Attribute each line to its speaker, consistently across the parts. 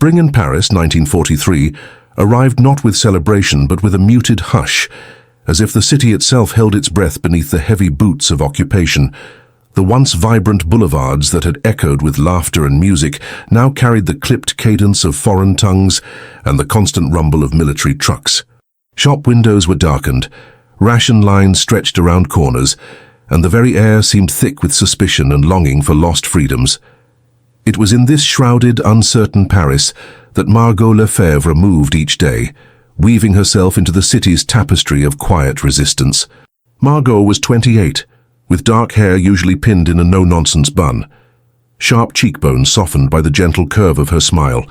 Speaker 1: Spring in Paris, 1943, arrived not with celebration but with a muted hush, as if the city itself held its breath beneath the heavy boots of occupation. The once vibrant boulevards that had echoed with laughter and music now carried the clipped cadence of foreign tongues and the constant rumble of military trucks. Shop windows were darkened, ration lines stretched around corners, and the very air seemed thick with suspicion and longing for lost freedoms. It was in this shrouded, uncertain Paris that Margaux Lefevre moved each day, weaving herself into the city's tapestry of quiet resistance. Margaux was 28, with dark hair usually pinned in a no-nonsense bun, sharp cheekbones softened by the gentle curve of her smile,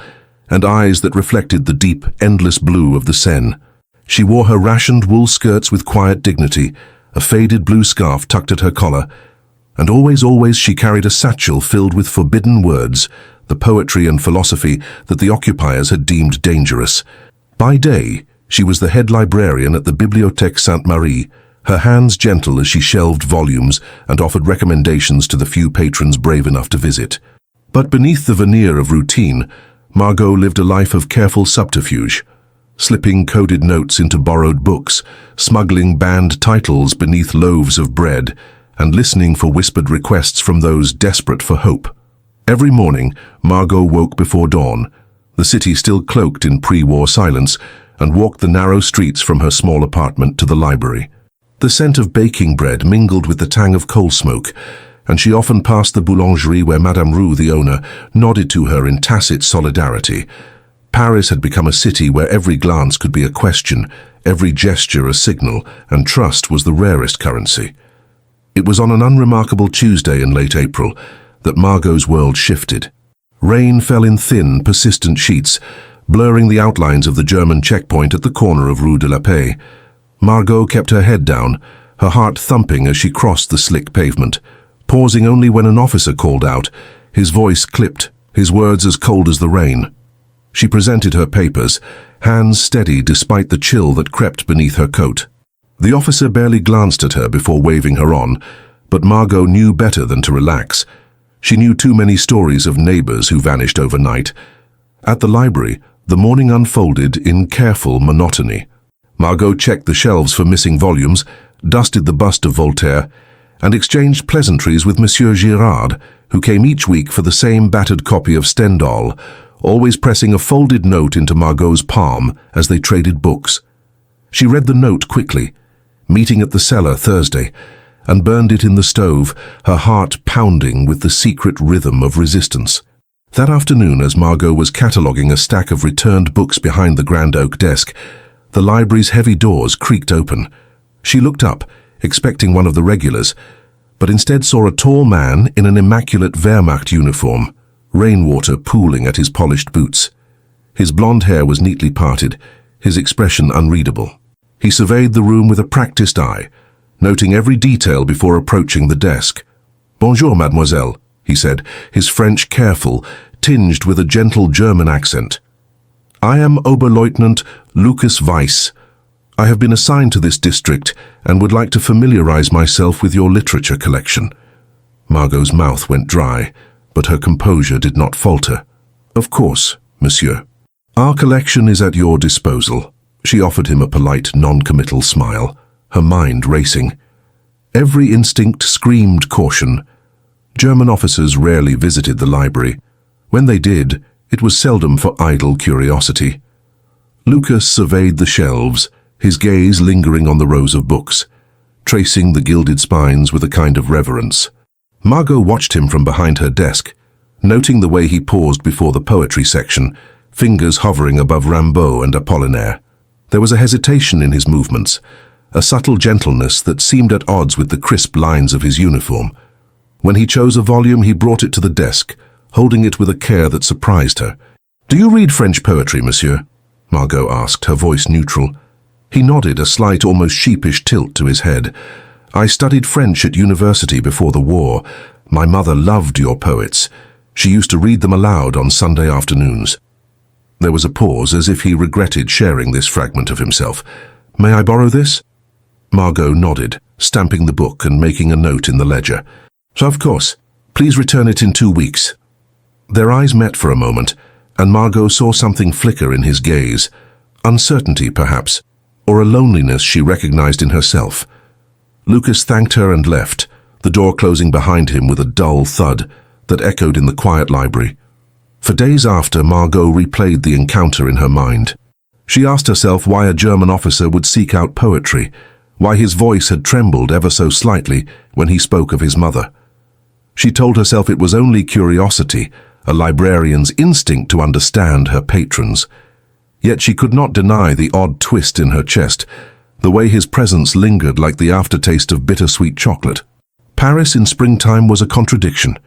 Speaker 1: and eyes that reflected the deep, endless blue of the Seine. She wore her rationed wool skirts with quiet dignity, a faded blue scarf tucked at her collar, and always she carried a satchel filled with forbidden words, the poetry and philosophy that the occupiers had deemed dangerous. By day, she was the head librarian at the Bibliothèque Sainte-Marie, her hands gentle as she shelved volumes and offered recommendations to the few patrons brave enough to visit. But beneath the veneer of routine, Margaux lived a life of careful subterfuge, slipping coded notes into borrowed books, smuggling banned titles beneath loaves of bread, and listening for whispered requests from those desperate for hope. Every morning, Margaux woke before dawn, the city still cloaked in pre-war silence, and walked the narrow streets from her small apartment to the library. The scent of baking bread mingled with the tang of coal smoke, and she often passed the boulangerie where Madame Roux, the owner, nodded to her in tacit solidarity. Paris had become a city where every glance could be a question, every gesture a signal, and trust was the rarest currency. It was on an unremarkable Tuesday in late April that Margaux's world shifted. Rain fell in thin, persistent sheets, blurring the outlines of the German checkpoint at the corner of Rue de la Paix. Margaux kept her head down, her heart thumping as she crossed the slick pavement, pausing only when an officer called out, his voice clipped, his words as cold as the rain. She presented her papers, hands steady despite the chill that crept beneath her coat. The officer barely glanced at her before waving her on, but Margaux knew better than to relax. She knew too many stories of neighbors who vanished overnight. At the library, the morning unfolded in careful monotony. Margaux checked the shelves for missing volumes, dusted the bust of Voltaire, and exchanged pleasantries with Monsieur Girard, who came each week for the same battered copy of Stendhal, always pressing a folded note into Margaux's palm as they traded books. She read the note quickly, meeting at the cellar Thursday, and burned it in the stove, her heart pounding with the secret rhythm of resistance. That afternoon, as Margaux was cataloguing a stack of returned books behind the grand oak desk, the library's heavy doors creaked open. She looked up, expecting one of the regulars, but instead saw a tall man in an immaculate Wehrmacht uniform, rainwater pooling at his polished boots. His blonde hair was neatly parted, his expression unreadable. He surveyed the room with a practiced eye, noting every detail before approaching the desk. "Bonjour, mademoiselle," he said, his French careful, tinged with a gentle German accent. "I am Oberleutnant Lukas Weiss. I have been assigned to this district and would like to familiarize myself with your literature collection." Margaux's mouth went dry, but her composure did not falter. "Of course, monsieur. Our collection is at your disposal." She offered him a polite, non-committal smile, her mind racing. Every instinct screamed caution. German officers rarely visited the library. When they did, it was seldom for idle curiosity. Lukas surveyed the shelves, his gaze lingering on the rows of books, tracing the gilded spines with a kind of reverence. Margaux watched him from behind her desk, noting the way he paused before the poetry section, fingers hovering above Rimbaud and Apollinaire. There was a hesitation in his movements, a subtle gentleness that seemed at odds with the crisp lines of his uniform. When he chose a volume, he brought it to the desk, holding it with a care that surprised her. "Do you read French poetry, monsieur?" Margaux asked, her voice neutral. He nodded, a slight, almost sheepish tilt to his head. "I studied French at university before the war. My mother loved your poets. She used to read them aloud on Sunday afternoons." There was a pause, as if he regretted sharing this fragment of himself. "May I borrow this?" Margaux nodded, stamping the book and making a note in the ledger. "Of course. Please return it in 2 weeks." Their eyes met for a moment, and Margaux saw something flicker in his gaze. Uncertainty, perhaps, or a loneliness she recognized in herself. Lukas thanked her and left, the door closing behind him with a dull thud that echoed in the quiet library. For days after, Margaux replayed the encounter in her mind. She asked herself why a German officer would seek out poetry, why his voice had trembled ever so slightly when he spoke of his mother. She told herself it was only curiosity, a librarian's instinct to understand her patrons. Yet she could not deny the odd twist in her chest, the way his presence lingered like the aftertaste of bittersweet chocolate. Paris in springtime was a contradiction.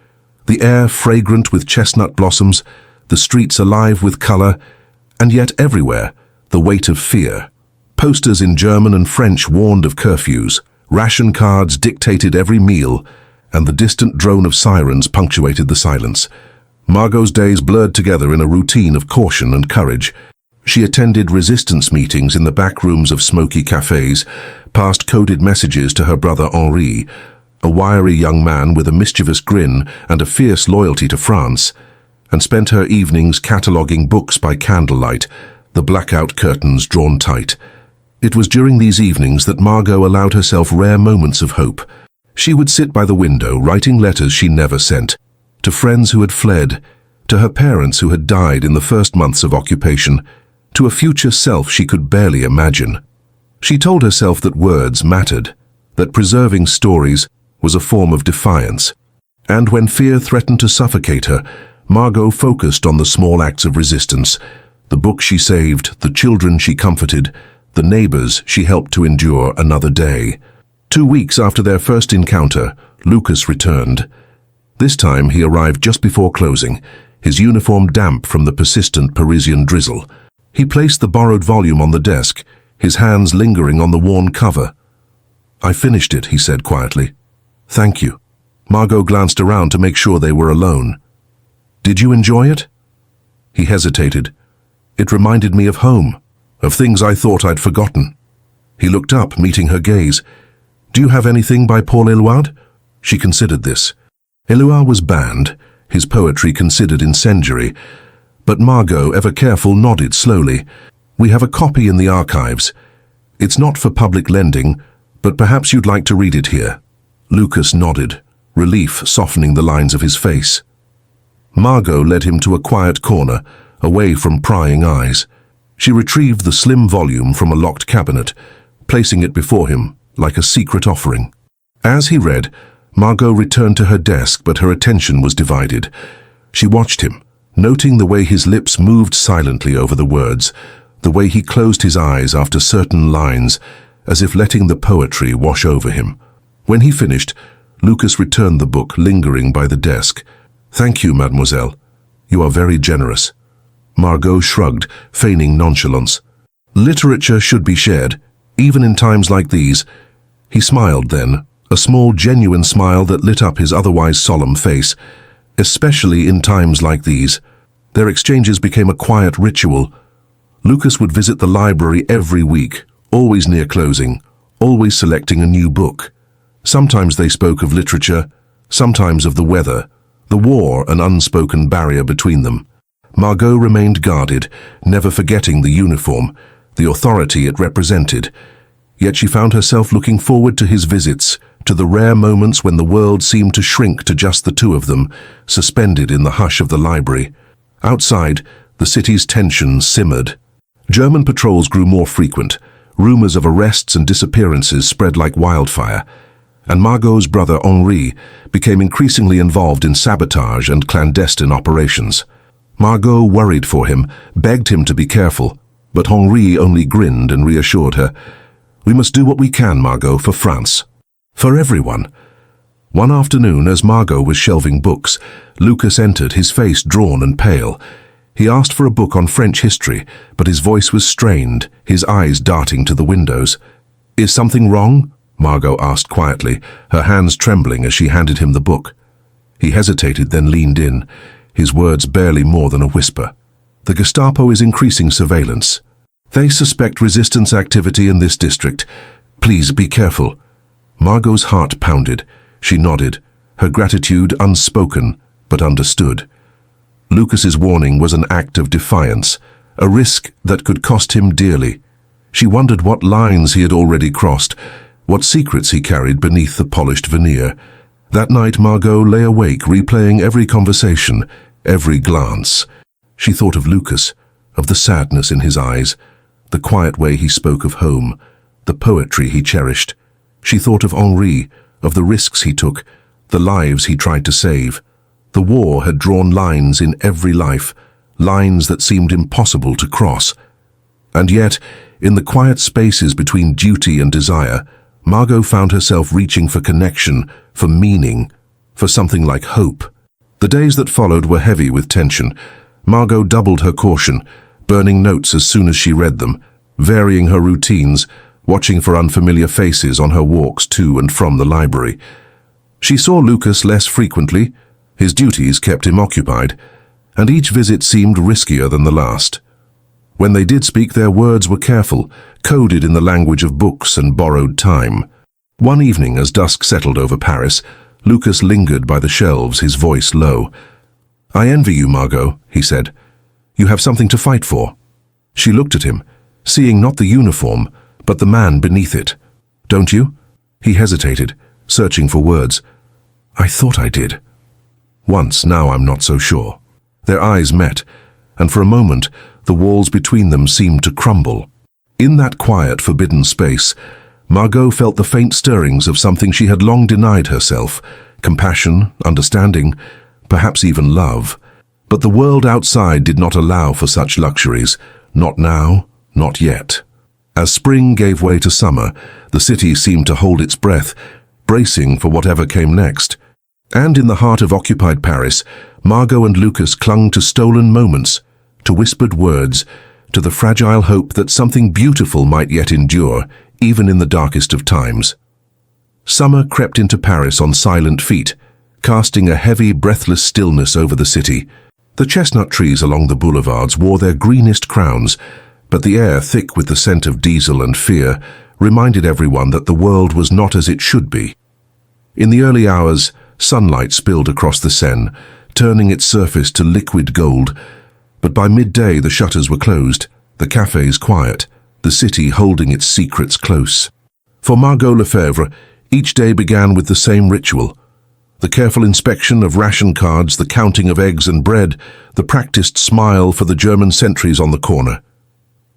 Speaker 1: The air fragrant with chestnut blossoms, the streets alive with color, and yet everywhere, the weight of fear. Posters in German and French warned of curfews, ration cards dictated every meal, and the distant drone of sirens punctuated the silence. Margaux's days blurred together in a routine of caution and courage. She attended resistance meetings in the back rooms of smoky cafes, passed coded messages to her brother Henri, a wiry young man with a mischievous grin and a fierce loyalty to France, and spent her evenings cataloguing books by candlelight, the blackout curtains drawn tight. It was during these evenings that Margaux allowed herself rare moments of hope. She would sit by the window, writing letters she never sent, to friends who had fled, to her parents who had died in the first months of occupation, to a future self she could barely imagine. She told herself that words mattered, that preserving stories was a form of defiance. And when fear threatened to suffocate her, Margaux focused on the small acts of resistance, the books she saved, the children she comforted, the neighbors she helped to endure another day. 2 weeks after their first encounter, Lukas returned. This time he arrived just before closing, his uniform damp from the persistent Parisian drizzle. He placed the borrowed volume on the desk, his hands lingering on the worn cover. "I finished it," he said quietly. "Thank you." Margaux glanced around to make sure they were alone. "Did you enjoy it?" He hesitated. "It reminded me of home, of things I thought I'd forgotten." He looked up, meeting her gaze. "Do you have anything by Paul Éluard?" She considered this. Éluard was banned, his poetry considered incendiary, but Margaux, ever careful, nodded slowly. "We have a copy in the archives. It's not for public lending, but perhaps you'd like to read it here." Lukas nodded, relief softening the lines of his face. Margaux led him to a quiet corner, away from prying eyes. She retrieved the slim volume from a locked cabinet, placing it before him like a secret offering. As he read, Margaux returned to her desk, but her attention was divided. She watched him, noting the way his lips moved silently over the words, the way he closed his eyes after certain lines, as if letting the poetry wash over him. When he finished, Lukas returned the book, lingering by the desk. "Thank you, mademoiselle. You are very generous." Margaux shrugged, feigning nonchalance. "Literature should be shared, even in times like these." He smiled then, a small, genuine smile that lit up his otherwise solemn face. "Especially in times like these." Their exchanges became a quiet ritual. Lukas would visit the library every week, always near closing, always selecting a new book. Sometimes they spoke of literature, sometimes of the weather, the war an unspoken barrier between them. Margaux remained guarded, never forgetting the uniform, the authority it represented. Yet she found herself looking forward to his visits, to the rare moments when the world seemed to shrink to just the two of them, suspended in the hush of the library. Outside, the city's tensions simmered. German patrols grew more frequent. Rumors of arrests and disappearances spread like wildfire, and Margaux's brother Henri became increasingly involved in sabotage and clandestine operations. Margaux worried for him, begged him to be careful, but Henri only grinned and reassured her. "We must do what we can, Margaux, for France. For everyone." One afternoon, as Margaux was shelving books, Lukas entered, his face drawn and pale. He asked for a book on French history, but his voice was strained, his eyes darting to the windows. "Is something wrong?" Margaux asked quietly, her hands trembling as she handed him the book. He hesitated, then leaned in, his words barely more than a whisper. "The Gestapo is increasing surveillance. They suspect resistance activity in this district. Please be careful." Margaux's heart pounded. She nodded, her gratitude unspoken but understood. Lucas's warning was an act of defiance, a risk that could cost him dearly. She wondered what lines he had already crossed, what secrets he carried beneath the polished veneer. That night Margaux lay awake, replaying every conversation, every glance. She thought of Lukas, of the sadness in his eyes, the quiet way he spoke of home, the poetry he cherished. She thought of Henri, of the risks he took, the lives he tried to save. The war had drawn lines in every life, lines that seemed impossible to cross. And yet, in the quiet spaces between duty and desire, Margaux found herself reaching for connection, for meaning, for something like hope. The days that followed were heavy with tension. Margaux doubled her caution, burning notes as soon as she read them, varying her routines, watching for unfamiliar faces on her walks to and from the library. She saw Lukas less frequently. His duties kept him occupied, and each visit seemed riskier than the last. When they did speak, their words were careful, coded in the language of books and borrowed time. One evening, as dusk settled over Paris, Lukas lingered by the shelves, his voice low. "I envy you, Margaux," he said. "You have something to fight for." She looked at him, seeing not the uniform, but the man beneath it. "Don't you?" He hesitated, searching for words. "I thought I did. Once, now I'm not so sure." Their eyes met, and for a moment the walls between them seemed to crumble. In that quiet, forbidden space, Margaux felt the faint stirrings of something she had long denied herself: compassion, understanding, perhaps even love. But the world outside did not allow for such luxuries, not now, not yet. As spring gave way to summer, the city seemed to hold its breath, bracing for whatever came next. And in the heart of occupied Paris, Margaux and Lukas clung to stolen moments, to whispered words, to the fragile hope that something beautiful might yet endure, even in the darkest of times. Summer crept into Paris on silent feet, casting a heavy, breathless stillness over the city. The chestnut trees along the boulevards wore their greenest crowns, but the air, thick with the scent of diesel and fear, reminded everyone that the world was not as it should be. In the early hours, sunlight spilled across the Seine, turning its surface to liquid gold. But by midday the shutters were closed, the cafes quiet, the city holding its secrets close. For Margaux Lefevre, each day began with the same ritual: the careful inspection of ration cards, the counting of eggs and bread, the practiced smile for the German sentries on the corner.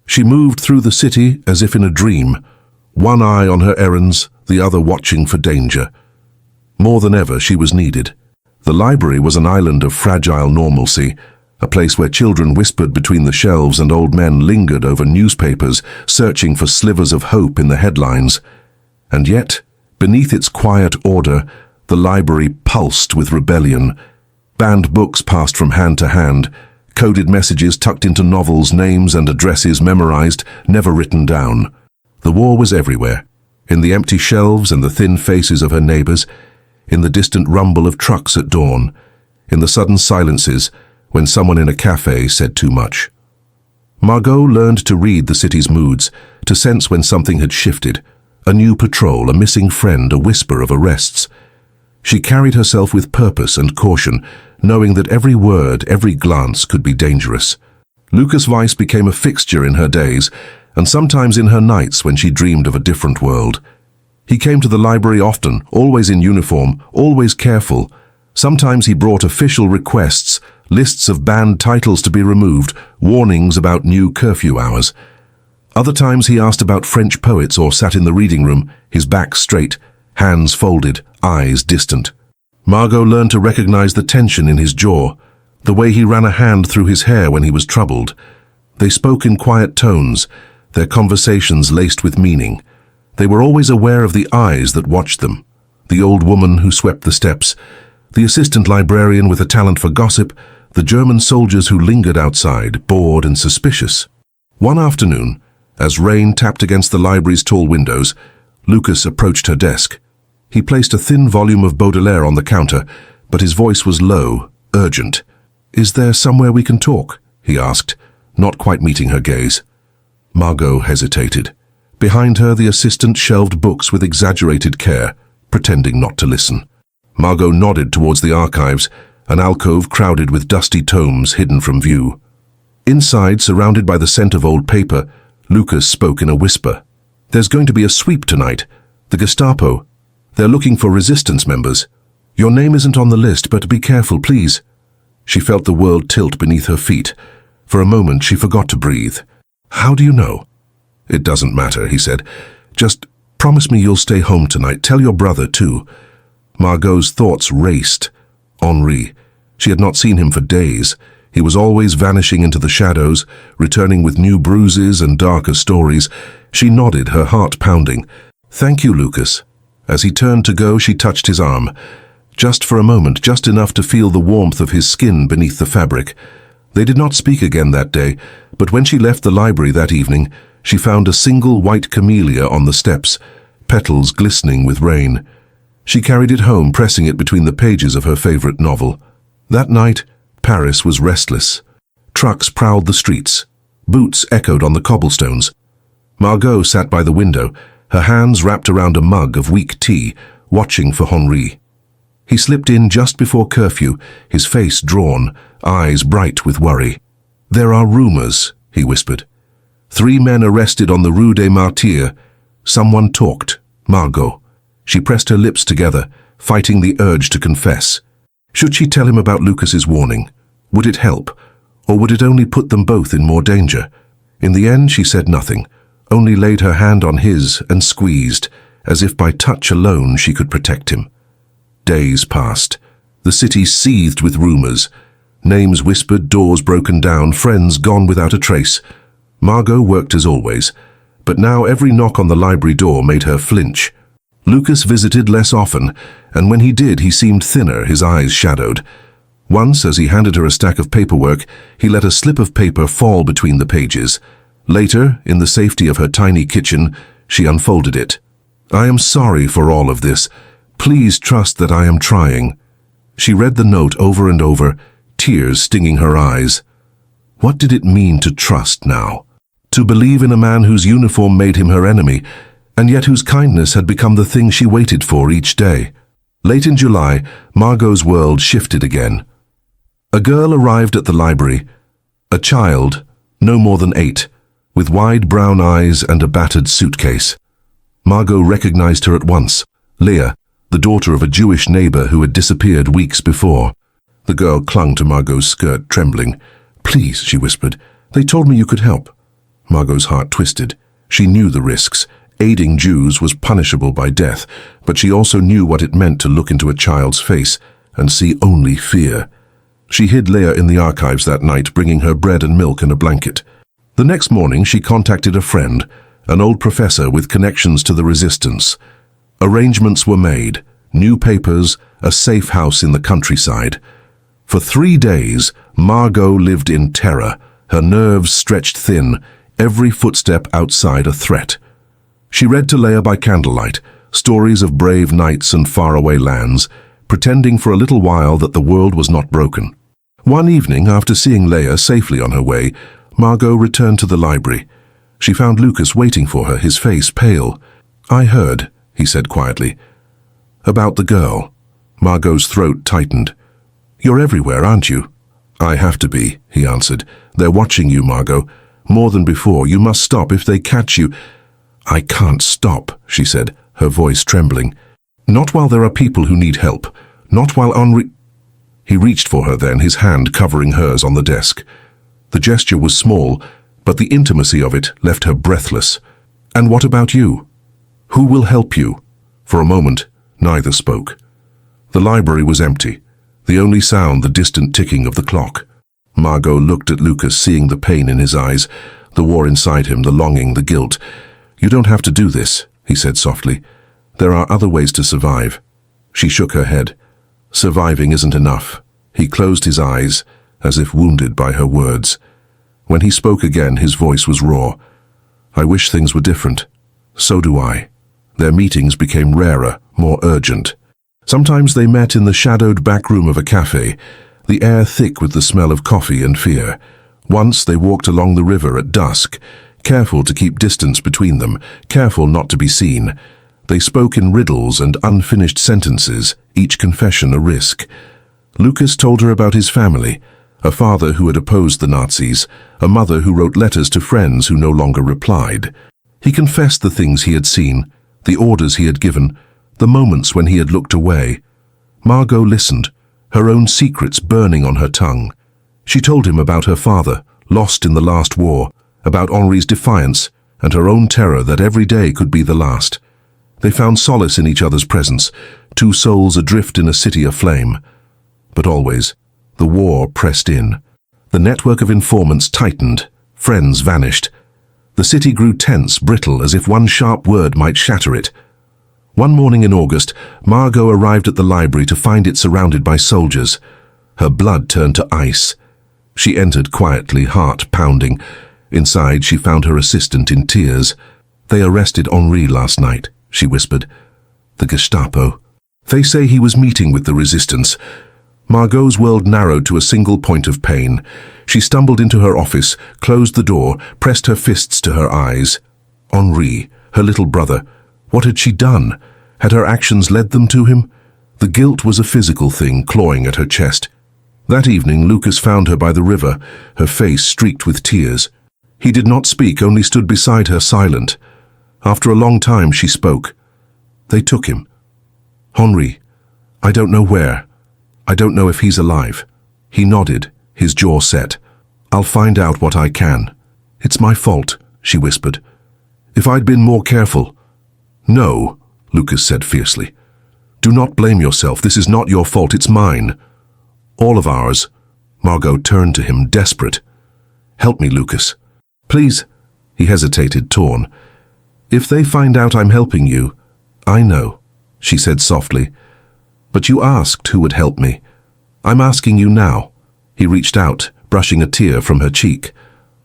Speaker 1: She moved through the city as if in a dream, one eye on her errands, the other watching for danger. More than ever, she was needed. The library was an island of fragile normalcy, a place where children whispered between the shelves and old men lingered over newspapers, searching for slivers of hope in the headlines. And yet, beneath its quiet order, the library pulsed with rebellion. Banned books passed from hand to hand, coded messages tucked into novels, names and addresses memorized, never written down. The war was everywhere, in the empty shelves and the thin faces of her neighbors, in the distant rumble of trucks at dawn, in the sudden silences when someone in a cafe said too much. Margaux learned to read the city's moods, to sense when something had shifted: a new patrol, a missing friend, a whisper of arrests. She carried herself with purpose and caution, knowing that every word, every glance could be dangerous. Lukas Weiss became a fixture in her days, and sometimes in her nights when she dreamed of a different world. He came to the library often, always in uniform, always careful. Sometimes he brought official requests, lists of banned titles to be removed, warnings about new curfew hours. Other times he asked about French poets or sat in the reading room, his back straight, hands folded, eyes distant. Margaux learned to recognize the tension in his jaw, the way he ran a hand through his hair when he was troubled. They spoke in quiet tones, their conversations laced with meaning. They were always aware of the eyes that watched them: the old woman who swept the steps, the assistant librarian with a talent for gossip, the German soldiers who lingered outside, bored and suspicious. One afternoon, as rain tapped against the library's tall windows, Lukas approached her desk. He placed a thin volume of Baudelaire on the counter, but his voice was low, urgent. "Is there somewhere we can talk?" he asked, not quite meeting her gaze. Margaux hesitated. Behind her, the assistant shelved books with exaggerated care, pretending not to listen. Margaux nodded towards the archives, an alcove crowded with dusty tomes hidden from view. Inside, surrounded by the scent of old paper, Lukas spoke in a whisper. "There's going to be a sweep tonight. The Gestapo. They're looking for resistance members. Your name isn't on the list, but be careful, please." She felt the world tilt beneath her feet. For a moment, she forgot to breathe. "How do you know?" "It doesn't matter," he said. "Just promise me you'll stay home tonight. Tell your brother, too." Margaux's thoughts raced. Henri. She had not seen him for days. He was always vanishing into the shadows, returning with new bruises and darker stories. She nodded, her heart pounding. "Thank you, Lukas." As he turned to go, she touched his arm. Just for a moment, just enough to feel the warmth of his skin beneath the fabric. They did not speak again that day, but when she left the library that evening, she found a single white camellia on the steps, petals glistening with rain. She carried it home, pressing it between the pages of her favorite novel. That night, Paris was restless. Trucks prowled the streets. Boots echoed on the cobblestones. Margaux sat by the window, her hands wrapped around a mug of weak tea, watching for Henri. He slipped in just before curfew, his face drawn, eyes bright with worry. "There are rumors," he whispered. "3 men arrested on the Rue des Martyrs. Someone talked. Margaux." She pressed her lips together, fighting the urge to confess. Should she tell him about Lukas's warning? Would it help? Or would it only put them both in more danger? In the end, she said nothing, only laid her hand on his and squeezed, as if by touch alone she could protect him. Days passed. The city seethed with rumors. Names whispered, doors broken down, friends gone without a trace. Margaux worked as always, but now every knock on the library door made her flinch. Lukas visited less often, and when he did, he seemed thinner, his eyes shadowed. Once, as he handed her a stack of paperwork, he let a slip of paper fall between the pages. Later, in the safety of her tiny kitchen, she unfolded it. "I am sorry for all of this. Please trust that I am trying." She read the note over and over, tears stinging her eyes. What did it mean to trust now? To believe in a man whose uniform made him her enemy, and yet whose kindness had become the thing she waited for each day. Late in July, Margaux's world shifted again. A girl arrived at the library, a child, no more than 8, with wide brown eyes and a battered suitcase. Margaux recognized her at once, Leah, the daughter of a Jewish neighbor who had disappeared weeks before. The girl clung to Margaux's skirt, trembling. "Please," she whispered, "they told me you could help." Margaux's heart twisted. She knew the risks. Aiding Jews was punishable by death, but she also knew what it meant to look into a child's face and see only fear. She hid Leah in the archives that night, bringing her bread and milk and a blanket. The next morning, she contacted a friend, an old professor with connections to the resistance. Arrangements were made, new papers, a safe house in the countryside. For 3 days, Margaux lived in terror, her nerves stretched thin, every footstep outside a threat. She read to Leah by candlelight, stories of brave knights and faraway lands, pretending for a little while that the world was not broken. One evening, after seeing Leah safely on her way, Margaux returned to the library. She found Lukas waiting for her, his face pale. "I heard," he said quietly. "About the girl." Margaux's throat tightened. "You're everywhere, aren't you?" "I have to be," he answered. "They're watching you, Margaux. More than before. You must stop if they catch you." "I can't stop," she said, her voice trembling. "Not while there are people who need help. Not while Henri—" He reached for her then, his hand covering hers on the desk. The gesture was small, but the intimacy of it left her breathless. "And what about you? Who will help you?" For a moment, neither spoke. The library was empty, the only sound the distant ticking of the clock. Margaux looked at Lukas, seeing the pain in his eyes, the war inside him, the longing, the guilt. "You don't have to do this," he said softly. "There are other ways to survive." She shook her head. "Surviving isn't enough." He closed his eyes, as if wounded by her words. When he spoke again, his voice was raw. "I wish things were different. So do I." Their meetings became rarer, more urgent. Sometimes they met in the shadowed back room of a cafe, the air thick with the smell of coffee and fear. Once they walked along the river at dusk, careful to keep distance between them, careful not to be seen. They spoke in riddles and unfinished sentences, each confession a risk. Lukas told her about his family, a father who had opposed the Nazis, a mother who wrote letters to friends who no longer replied. He confessed the things he had seen, the orders he had given, the moments when he had looked away. Margaux listened, her own secrets burning on her tongue. She told him about her father, lost in the last war, about Henri's defiance, and her own terror that every day could be the last. They found solace in each other's presence, two souls adrift in a city aflame. But always, the war pressed in. The network of informants tightened, friends vanished. The city grew tense, brittle, as if one sharp word might shatter it. One morning in August, Margaux arrived at the library to find it surrounded by soldiers. Her blood turned to ice. She entered quietly, heart pounding. Inside, she found her assistant in tears. "They arrested Henri last night," she whispered. "The Gestapo. They say he was meeting with the resistance." Margaux's world narrowed to a single point of pain. She stumbled into her office, closed the door, pressed her fists to her eyes. Henri, her little brother. What had she done? Had her actions led them to him? The guilt was a physical thing, clawing at her chest. That evening, Lukas found her by the river, her face streaked with tears. He did not speak, only stood beside her silent. After a long time, she spoke. "They took him. Henri. I don't know where. I don't know if he's alive." He nodded, his jaw set. "I'll find out what I can." "It's my fault," she whispered. "If I'd been more careful." "No," Lukas said fiercely. "Do not blame yourself. This is not your fault, it's mine. All of ours." Margaux turned to him, desperate. "Help me, Lukas. Please." He hesitated, torn. "If they find out I'm helping you." "I know," she said softly. "But you asked who would help me. I'm asking you now." He reached out, brushing a tear from her cheek.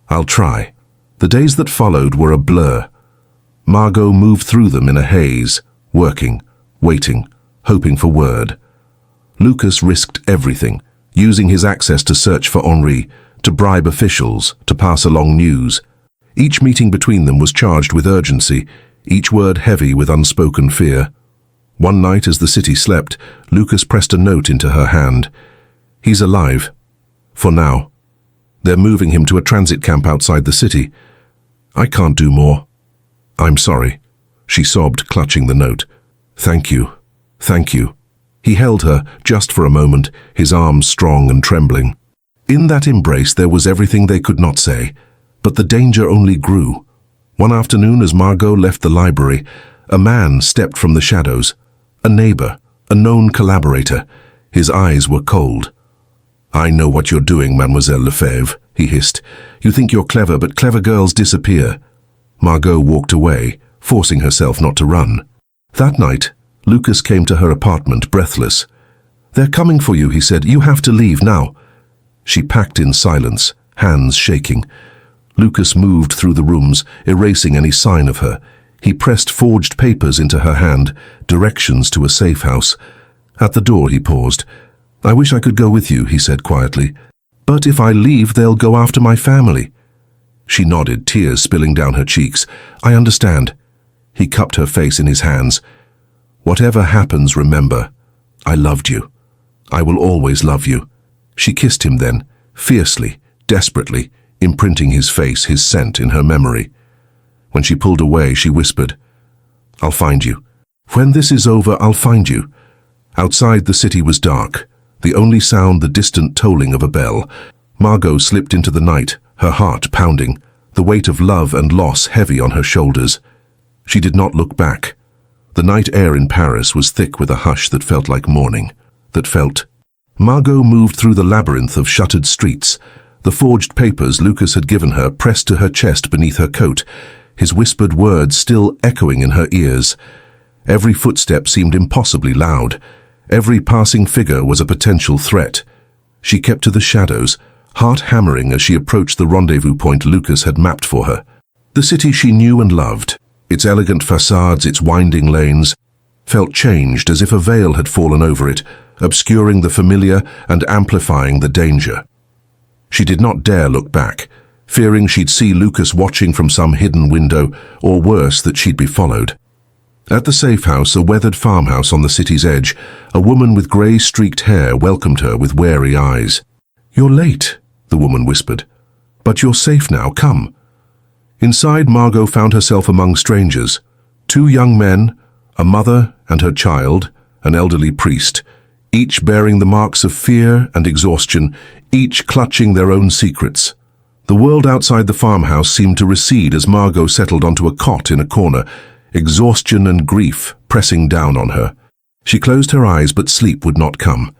Speaker 1: "I'll try." The days that followed were a blur. Margaux moved through them in a haze, working, waiting, hoping for word. Lukas risked everything, using his access to search for Henri, to bribe officials, to pass along news. Each meeting between them was charged with urgency, each word heavy with unspoken fear. One night as the city slept, Lukas pressed a note into her hand. "He's alive. For now. They're moving him to a transit camp outside the city. I can't do more. I'm sorry." She sobbed, clutching the note. "Thank you. Thank you." He held her, just for a moment, his arms strong and trembling. In that embrace there was everything they could not say, but the danger only grew. One afternoon as Margaux left the library, a man stepped from the shadows. A neighbor, a known collaborator. His eyes were cold. "I know what you're doing, Mademoiselle Lefevre," he hissed. "You think you're clever, but clever girls disappear." Margaux walked away, forcing herself not to run. That night, Lukas came to her apartment, breathless. "They're coming for you," he said. "You have to leave now." She packed in silence, hands shaking. Lukas moved through the rooms, erasing any sign of her. He pressed forged papers into her hand, directions to a safe house. At the door he paused. "I wish I could go with you," he said quietly. "But if I leave, they'll go after my family." She nodded, tears spilling down her cheeks. "I understand." He cupped her face in his hands. "Whatever happens, remember, I loved you. I will always love you." She kissed him then, fiercely, desperately, imprinting his face, his scent in her memory. When she pulled away, she whispered, "I'll find you. When this is over, I'll find you." Outside, the city was dark, the only sound the distant tolling of a bell. Margaux slipped into the night, her heart pounding, the weight of love and loss heavy on her shoulders. She did not look back. The night air in Paris was thick with a hush that felt like morning, that felt. Margaux moved through the labyrinth of shuttered streets, the forged papers Lukas had given her pressed to her chest beneath her coat, his whispered words still echoing in her ears. Every footstep seemed impossibly loud. Every passing figure was a potential threat. She kept to the shadows, heart hammering as she approached the rendezvous point Lukas had mapped for her. The city she knew and loved, its elegant facades, its winding lanes, felt changed as if a veil had fallen over it, obscuring the familiar and amplifying the danger. She did not dare look back, fearing she'd see Lukas watching from some hidden window, or worse, that she'd be followed. At the safe house, a weathered farmhouse on the city's edge, a woman with grey-streaked hair welcomed her with wary eyes. "You're late," the woman whispered. "But you're safe now, come." Inside, Margaux found herself among strangers. 2 young men, a mother and her child, an elderly priest, each bearing the marks of fear and exhaustion, each clutching their own secrets. The world outside the farmhouse seemed to recede as Margaux settled onto a cot in a corner, exhaustion and grief pressing down on her. She closed her eyes, but sleep would not come.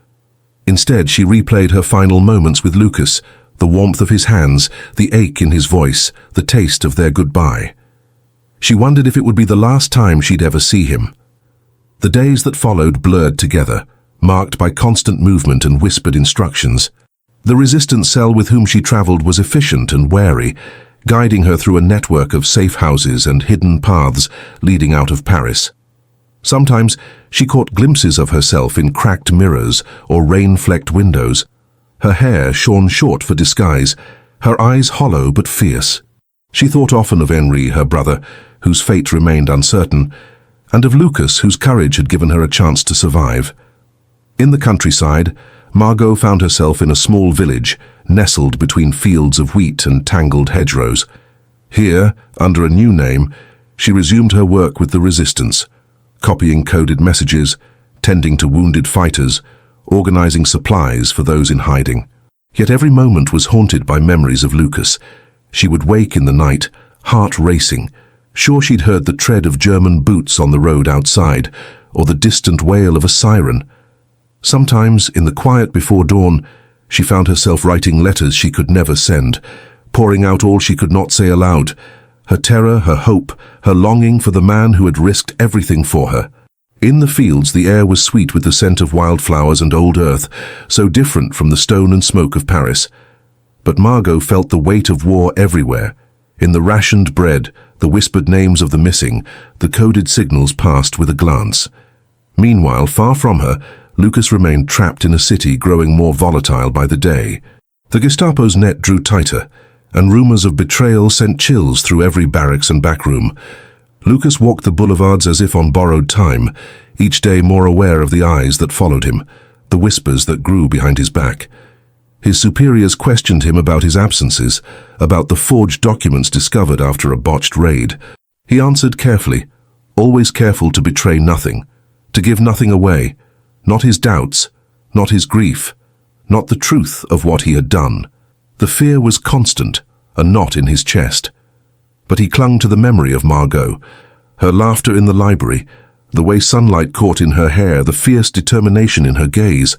Speaker 1: Instead, she replayed her final moments with Lukas, the warmth of his hands, the ache in his voice, the taste of their goodbye. She wondered if it would be the last time she'd ever see him. The days that followed blurred together, marked by constant movement and whispered instructions. The resistance cell with whom she traveled was efficient and wary, guiding her through a network of safe houses and hidden paths leading out of Paris. Sometimes she caught glimpses of herself in cracked mirrors or rain-flecked windows, her hair shorn short for disguise, her eyes hollow but fierce. She thought often of Henri, her brother, whose fate remained uncertain, and of Lukas, whose courage had given her a chance to survive. In the countryside, Margaux found herself in a small village, nestled between fields of wheat and tangled hedgerows. Here, under a new name, she resumed her work with the resistance, copying coded messages, tending to wounded fighters, organizing supplies for those in hiding. Yet every moment was haunted by memories of Lukas. She would wake in the night, heart racing, sure she'd heard the tread of German boots on the road outside, or the distant wail of a siren. Sometimes, in the quiet before dawn, she found herself writing letters she could never send, pouring out all she could not say aloud, her terror, her hope, her longing for the man who had risked everything for her. In the fields, the air was sweet with the scent of wildflowers and old earth, so different from the stone and smoke of Paris. But Margaux felt the weight of war everywhere. In the rationed bread, the whispered names of the missing, the coded signals passed with a glance. Meanwhile, far from her, Lukas remained trapped in a city growing more volatile by the day. The Gestapo's net drew tighter, and rumors of betrayal sent chills through every barracks and backroom. Lukas walked the boulevards as if on borrowed time, each day more aware of the eyes that followed him, the whispers that grew behind his back. His superiors questioned him about his absences, about the forged documents discovered after a botched raid. He answered carefully, always careful to betray nothing, to give nothing away, not his doubts, not his grief, not the truth of what he had done. The fear was constant, a knot in his chest. But he clung to the memory of Margaux, her laughter in the library, the way sunlight caught in her hair, the fierce determination in her gaze.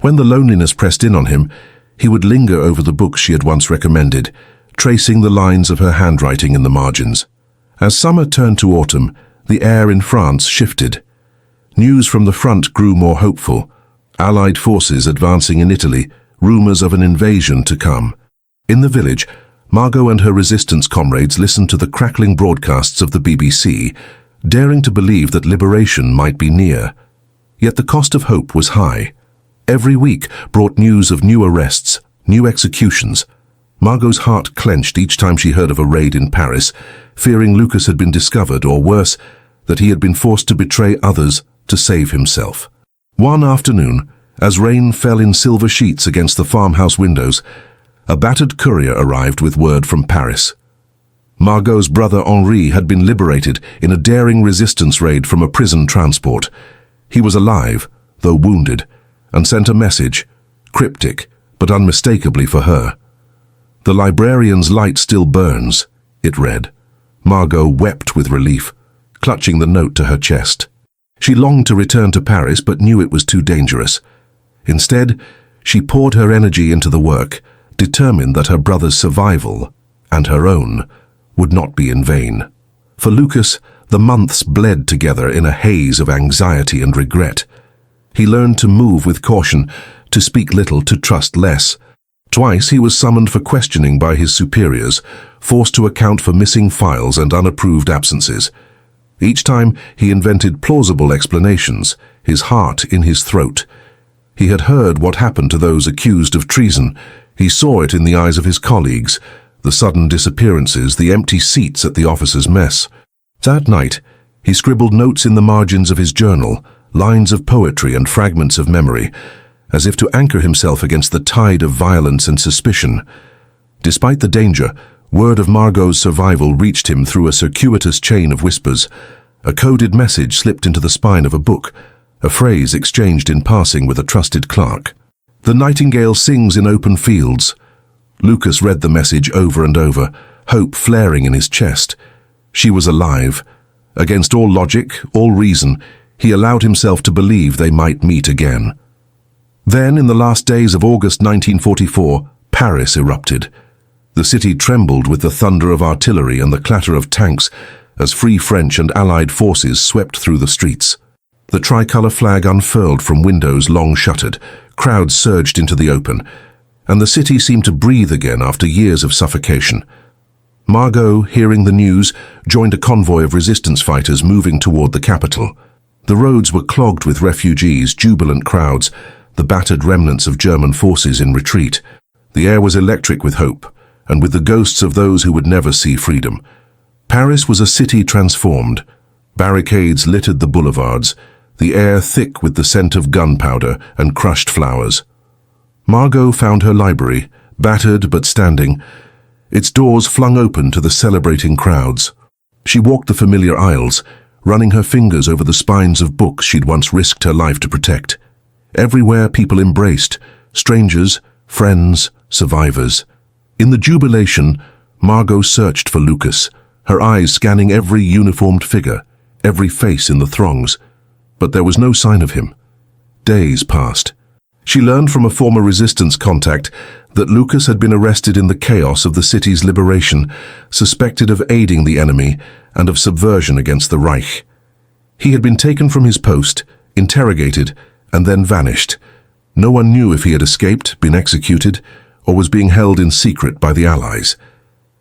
Speaker 1: When the loneliness pressed in on him, he would linger over the books she had once recommended, tracing the lines of her handwriting in the margins. As summer turned to autumn, the air in France shifted. News from the front grew more hopeful. Allied forces advancing in Italy, rumors of an invasion to come. In the village, Margaux and her resistance comrades listened to the crackling broadcasts of the BBC, daring to believe that liberation might be near. Yet the cost of hope was high. Every week brought news of new arrests, new executions. Margaux's heart clenched each time she heard of a raid in Paris, fearing Lukas had been discovered, or worse, that he had been forced to betray others to save himself. One afternoon, as rain fell in silver sheets against the farmhouse windows, a battered courier arrived with word from Paris. Margaux's brother Henri had been liberated in a daring resistance raid from a prison transport. He was alive, though wounded, and sent a message, cryptic but unmistakably for her. "The librarian's light still burns," it read. Margaux wept with relief, clutching the note to her chest. She longed to return to Paris but knew it was too dangerous. Instead, she poured her energy into the work, determined that her brother's survival, and her own, would not be in vain. For Lukas, the months bled together in a haze of anxiety and regret. He learned to move with caution, to speak little, to trust less. Twice he was summoned for questioning by his superiors, forced to account for missing files and unapproved absences. Each time he invented plausible explanations, his heart in his throat. He had heard what happened to those accused of treason. He saw it in the eyes of his colleagues, the sudden disappearances, the empty seats at the officers' mess. That night, He scribbled notes in the margins of his journal, lines of poetry and fragments of memory, as if to anchor himself against the tide of violence and suspicion. Despite the danger, word of Margaux's survival reached him through a circuitous chain of whispers. A coded message slipped into the spine of a book, a phrase exchanged in passing with a trusted clerk. "The nightingale sings in open fields." Lukas read the message over and over, hope flaring in his chest. She was alive. Against all logic, all reason, he allowed himself to believe they might meet again. Then, in the last days of August 1944, Paris erupted. The city trembled with the thunder of artillery and the clatter of tanks as Free French and Allied forces swept through the streets. The tricolour flag unfurled from windows long shuttered, crowds surged into the open, and the city seemed to breathe again after years of suffocation. Margaux, hearing the news, joined a convoy of resistance fighters moving toward the capital. The roads were clogged with refugees, jubilant crowds, the battered remnants of German forces in retreat. The air was electric with hope, and with the ghosts of those who would never see freedom. Paris was a city transformed. Barricades littered the boulevards, the air thick with the scent of gunpowder and crushed flowers. Margaux found her library, battered but standing, its doors flung open to the celebrating crowds. She walked the familiar aisles, running her fingers over the spines of books she'd once risked her life to protect. Everywhere people embraced, strangers, friends, survivors. In the jubilation, Margaux searched for Lukas, her eyes scanning every uniformed figure, every face in the throngs. But there was no sign of him. Days passed. She learned from a former resistance contact that Lukas had been arrested in the chaos of the city's liberation, suspected of aiding the enemy and of subversion against the Reich. He had been taken from his post, interrogated, and then vanished. No one knew if he had escaped, been executed, or was being held in secret by the Allies.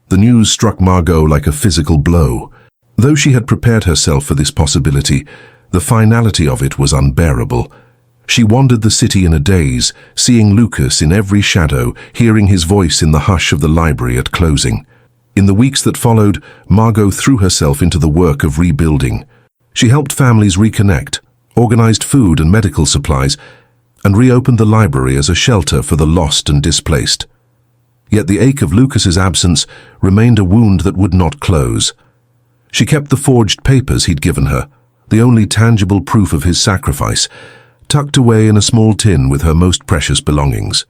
Speaker 1: The news struck Margaux like a physical blow. Though she had prepared herself for this possibility, the finality of it was unbearable. She wandered the city in a daze, seeing Lukas in every shadow, hearing his voice in the hush of the library at closing. In the weeks that followed, Margaux threw herself into the work of rebuilding. She helped families reconnect, organized food and medical supplies, and reopened the library as a shelter for the lost and displaced. Yet the ache of Lukas's absence remained a wound that would not close. She kept the forged papers he'd given her, the only tangible proof of his sacrifice, tucked away in a small tin with her most precious belongings.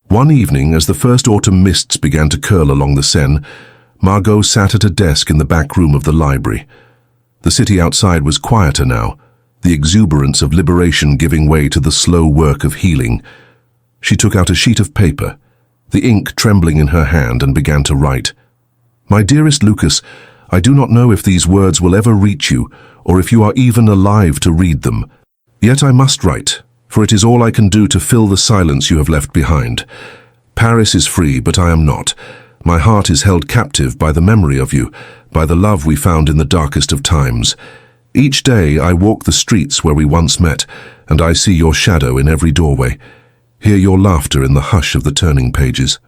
Speaker 1: One evening, as the first autumn mists began to curl along the Seine, Margaux sat at a desk in the back room of the library. The city outside was quieter now, the exuberance of liberation giving way to the slow work of healing. She took out a sheet of paper, the ink trembling in her hand, and began to write. "My dearest Lukas, I do not know if these words will ever reach you, or if you are even alive to read them. Yet I must write, for it is all I can do to fill the silence you have left behind. Paris is free, but I am not. My heart is held captive by the memory of you, by the love we found in the darkest of times. Each day I walk the streets where we once met, and I see your shadow in every doorway, hear your laughter in the hush of the turning pages.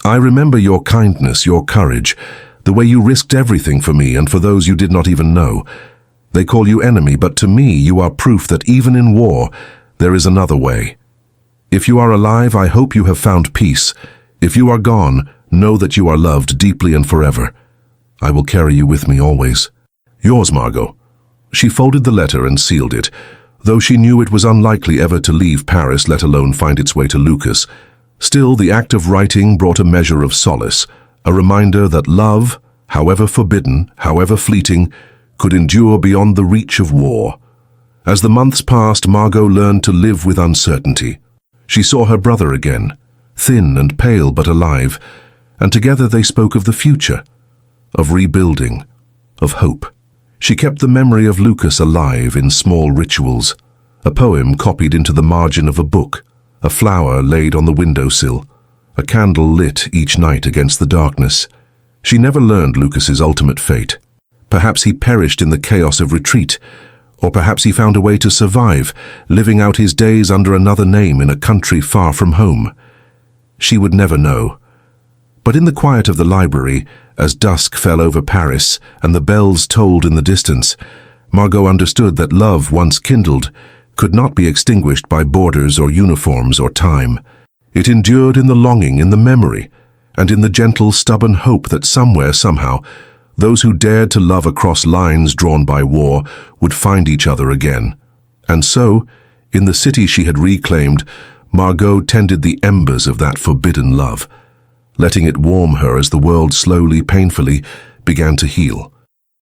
Speaker 1: I remember your kindness, your courage, the way you risked everything for me and for those you did not even know. They call you enemy, but to me you are proof that even in war, there is another way. If you are alive, I hope you have found peace. If you are gone, know that you are loved deeply and forever. I will carry you with me always. Yours, Margaux." She folded the letter and sealed it, though she knew it was unlikely ever to leave Paris, let alone find its way to Lukas. Still, the act of writing brought a measure of solace, a reminder that love, however forbidden, however fleeting, could endure beyond the reach of war. As the months passed, Margaux learned to live with uncertainty. She saw her brother again, thin and pale but alive, and together they spoke of the future, of rebuilding, of hope. She kept the memory of Lukas alive in small rituals, a poem copied into the margin of a book, a flower laid on the windowsill, a candle lit each night against the darkness. She never learned Lukas's ultimate fate. Perhaps he perished in the chaos of retreat, or perhaps he found a way to survive, living out his days under another name in a country far from home. She would never know. But in the quiet of the library, as dusk fell over Paris and the bells tolled in the distance, Margaux understood that love, once kindled, could not be extinguished by borders or uniforms or time. It endured in the longing, in the memory, and in the gentle, stubborn hope that somewhere, somehow, those who dared to love across lines drawn by war would find each other again. And so, in the city she had reclaimed, Margaux tended the embers of that forbidden love, letting it warm her as the world slowly, painfully, began to heal.